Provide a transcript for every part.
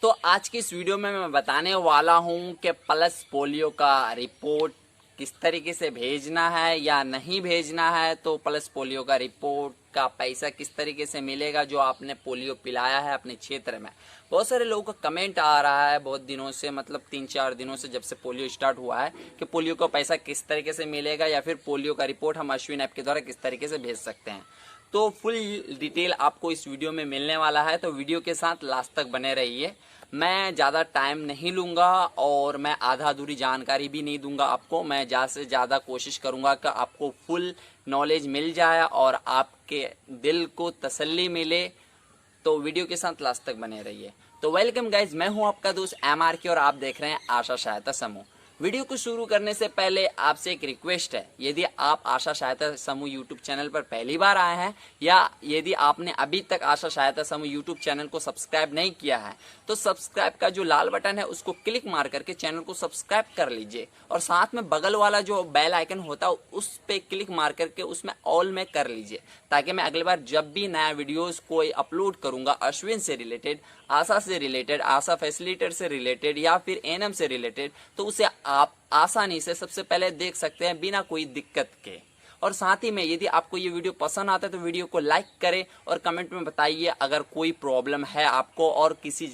तो आज की इस वीडियो में मैं बताने वाला हूं कि पल्स पोलियो का रिपोर्ट किस तरीके से भेजना है या नहीं भेजना है। तो पल्स पोलियो का रिपोर्ट का पैसा किस तरीके से मिलेगा जो आपने पोलियो पिलाया है अपने क्षेत्र में। बहुत सारे लोगों का कमेंट आ रहा है बहुत दिनों से, मतलब 3-4 दिनों से जब से पोलियो स्टार्ट हुआ है कि पोलियो का पैसा किस तरीके से मिलेगा या फिर पोलियो का रिपोर्ट हम अश्विन ऐप के द्वारा किस तरीके से भेज सकते हैं। तो फुल डिटेल आपको इस वीडियो में मिलने वाला है, तो वीडियो के साथ लास्ट तक बने रहिए। मैं ज़्यादा टाइम नहीं लूँगा और मैं आधा अधूरी जानकारी भी नहीं दूंगा आपको। मैं ज़्यादा से ज़्यादा कोशिश करूँगा कि आपको फुल नॉलेज मिल जाए और आपके दिल को तसल्ली मिले। तो वीडियो के साथ लास्ट तक बने रहिए। तो वेलकम गाइज, मैं हूं आपका दोस्त MRK और आप देख रहे हैं आशा सहायता समूह। वीडियो को शुरू करने से पहले आपसे एक रिक्वेस्ट है, यदि आप आशा सहायता समूह यूट्यूब चैनल पर पहली बार आए हैं या यदि आपने अभी तक आशा सहायता समूह यूट्यूब चैनल को सब्सक्राइब नहीं किया है तो सब्सक्राइब का जो लाल बटन है उसको क्लिक मार करके चैनल को सब्सक्राइब कर लीजिए और साथ में बगल वाला जो बेल आइकन होता है उस पर क्लिक मार करके उसमें ऑल में कर लीजिए, ताकि मैं अगली बार जब भी नया वीडियोस कोई अपलोड करूंगा अश्विन से रिलेटेड, आशा से रिलेटेड, आशा फैसिलिटेटर से रिलेटेड या फिर एनएम से रिलेटेड, तो उसे आप आसानी से सबसे पहले देख सकते हैं बिना कोई दिक्कत के। और साथ ही में यदि आपको ये वीडियो पसंद आता है तो वीडियो को लाइक करें और कमेंट में बताइए अगर कोई प्रॉब्लम है आपको और किसी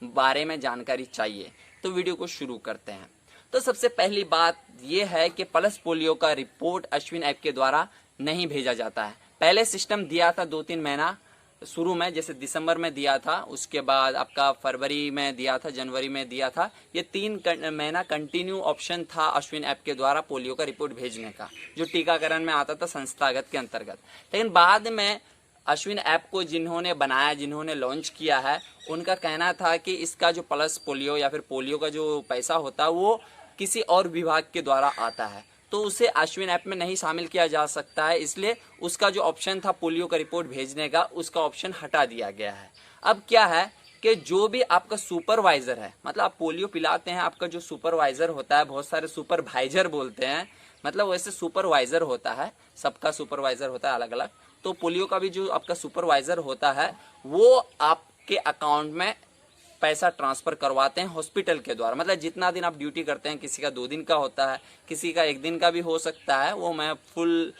बारे में जानकारी चाहिए। तो वीडियो को शुरू करते हैं। तो सबसे पहली बात यह है कि पल्स पोलियो का रिपोर्ट अश्विन ऐप के द्वारा नहीं भेजा जाता है। पहले सिस्टम दिया था 2-3 महीना शुरू में, जैसे दिसंबर में दिया था, उसके बाद आपका फरवरी में दिया था, जनवरी में दिया था। ये 3 महीना कंटिन्यू ऑप्शन था अश्विन ऐप के द्वारा पोलियो का रिपोर्ट भेजने का, जो टीकाकरण में आता था संस्थागत के अंतर्गत। लेकिन बाद में अश्विन ऐप को जिन्होंने बनाया, जिन्होंने लॉन्च किया है, उनका कहना था कि इसका जो पल्स पोलियो या फिर पोलियो का जो पैसा होता है वो किसी और विभाग के द्वारा आता है, तो उसे अश्विन ऐप में नहीं शामिल किया जा सकता है। इसलिए उसका जो ऑप्शन था पोलियो का रिपोर्ट भेजने का, उसका ऑप्शन हटा दिया गया है। अब क्या है कि जो भी आपका सुपरवाइजर है, मतलब आप पोलियो पिलाते हैं, आपका जो सुपरवाइजर होता है, बहुत सारे सुपरवाइजर बोलते हैं, मतलब वैसे सुपरवाइजर होता है, सबका सुपरवाइजर होता है अलग अलग। तो पोलियो का भी जो आपका सुपरवाइजर होता है वो आपके अकाउंट में पैसा ट्रांसफर करवाते हैं हॉस्पिटल के द्वारा। मतलब जितना दिन आप ड्यूटी करते हैं, किसी का 2 दिन का होता है, किसी का 1 दिन का भी हो सकता है, वो मैं फुल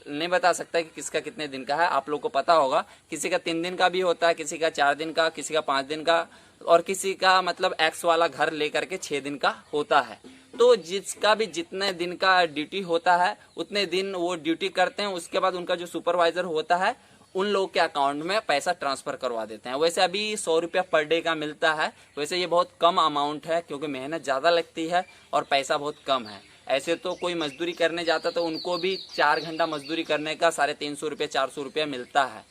नहीं बता सकता कि किसका कितने दिन का है, आप लोग को पता होगा। किसी का 3 दिन का भी होता है, किसी का 4 दिन का, किसी का 5 दिन का, और किसी का मतलब एक्स वाला घर लेकर के 6 दिन का होता है। तो जिसका भी जितने दिन का ड्यूटी होता है उतने दिन वो ड्यूटी करते हैं, उसके बाद उनका जो सुपरवाइजर होता है उन लोगों के अकाउंट में पैसा ट्रांसफर करवा देते हैं। वैसे अभी 100 रुपया पर डे का मिलता है। वैसे ये बहुत कम अमाउंट है क्योंकि मेहनत ज़्यादा लगती है और पैसा बहुत कम है। ऐसे तो कोई मजदूरी करने जाता तो उनको भी 4 घंटा मजदूरी करने का 350 रुपये 400 रुपया मिलता है।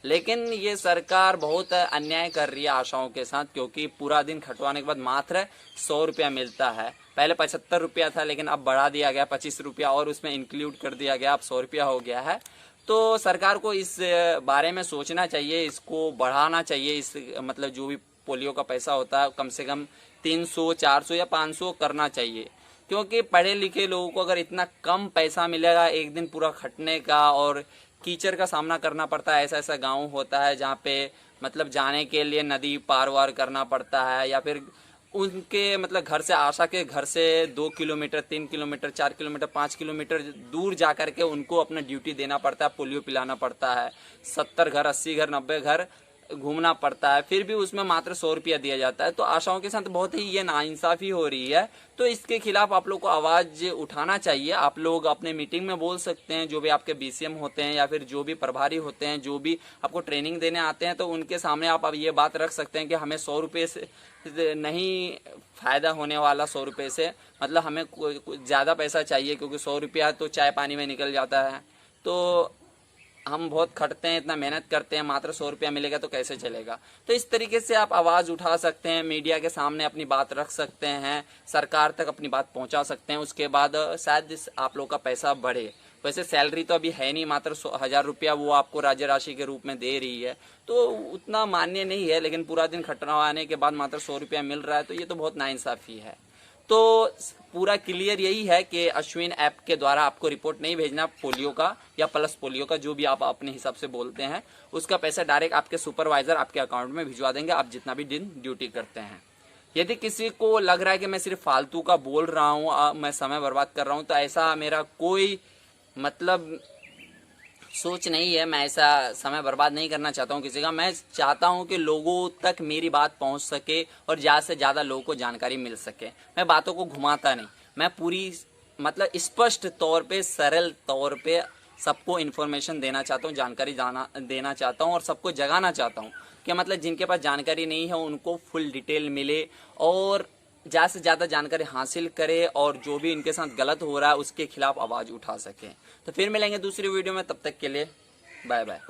लेकिन ये सरकार बहुत अन्याय कर रही है आशाओं के साथ, क्योंकि पूरा दिन खटवाने के बाद मात्र 100 रुपया मिलता है। पहले 75 रुपया था, लेकिन अब बढ़ा दिया गया 25 रुपया और उसमें इंक्लूड कर दिया गया, अब 100 रुपया हो गया है। तो सरकार को इस बारे में सोचना चाहिए, इसको बढ़ाना चाहिए। इस मतलब जो भी पोलियो का पैसा होता है कम से कम 300, 400 या 500 करना चाहिए, क्योंकि पढ़े लिखे लोगों को अगर इतना कम पैसा मिलेगा एक दिन पूरा खटने का और कीचड़ का सामना करना पड़ता है। ऐसा ऐसा गांव होता है जहाँ पे मतलब जाने के लिए नदी पार वार करना पड़ता है, या फिर उनके मतलब घर से, आशा के घर से 2 किलोमीटर, 3 किलोमीटर, 4 किलोमीटर, 5 किलोमीटर दूर जा करके उनको अपना ड्यूटी देना पड़ता है, पोलियो पिलाना पड़ता है। 70 घर, 80 घर, 90 घर घूमना पड़ता है, फिर भी उसमें मात्र 100 रुपया दिया जाता है। तो आशाओं के साथ बहुत ही ये नाइंसाफ़ी हो रही है। तो इसके खिलाफ आप लोग को आवाज़ उठाना चाहिए। आप लोग अपने मीटिंग में बोल सकते हैं, जो भी आपके BCM होते हैं या फिर जो भी प्रभारी होते हैं, जो भी आपको ट्रेनिंग देने आते हैं, तो उनके सामने आप अब ये बात रख सकते हैं कि हमें 100 रुपये से नहीं फ़ायदा होने वाला, 100 रुपये से मतलब हमें ज़्यादा पैसा चाहिए, क्योंकि 100 रुपया तो चाय पानी में निकल जाता है। तो हम बहुत खटते हैं, इतना मेहनत करते हैं, मात्र 100 रुपया मिलेगा तो कैसे चलेगा। तो इस तरीके से आप आवाज़ उठा सकते हैं, मीडिया के सामने अपनी बात रख सकते हैं, सरकार तक अपनी बात पहुंचा सकते हैं। उसके बाद शायद आप लोग का पैसा बढ़े। वैसे सैलरी तो अभी है नहीं, मात्र 1000 रुपया वो आपको राज्य राशि के रूप में दे रही है, तो उतना मान्य नहीं है। लेकिन पूरा दिन खटवाने के बाद मात्र 100 रुपया मिल रहा है, तो ये तो बहुत नाइंसाफ़ी है। तो पूरा क्लियर यही है कि अश्विन ऐप के द्वारा आपको रिपोर्ट नहीं भेजना पोलियो का या पल्स पोलियो का, जो भी आप अपने हिसाब से बोलते हैं, उसका पैसा डायरेक्ट आपके सुपरवाइजर आपके अकाउंट में भिजवा देंगे, आप जितना भी दिन ड्यूटी करते हैं। यदि किसी को लग रहा है कि मैं सिर्फ फालतू का बोल रहा हूँ, मैं समय बर्बाद कर रहा हूँ, तो ऐसा मेरा कोई मतलब सोच नहीं है। मैं ऐसा समय बर्बाद नहीं करना चाहता हूँ किसी का। मैं चाहता हूँ कि लोगों तक मेरी बात पहुँच सके और ज़्यादा से ज़्यादा लोगों को जानकारी मिल सके। मैं बातों को घुमाता नहीं, मैं पूरी मतलब स्पष्ट तौर पे, सरल तौर पे सबको इन्फॉर्मेशन देना चाहता हूँ, जानकारी देना चाहता हूँ और सबको जगाना चाहता हूँ कि मतलब जिनके पास जानकारी नहीं है उनको फुल डिटेल मिले और ज़्यादा से ज़्यादा जानकारी हासिल करे और जो भी इनके साथ गलत हो रहा है उसके खिलाफ आवाज़ उठा सके। तो फिर मिलेंगे दूसरी वीडियो में, तब तक के लिए बाय बाय।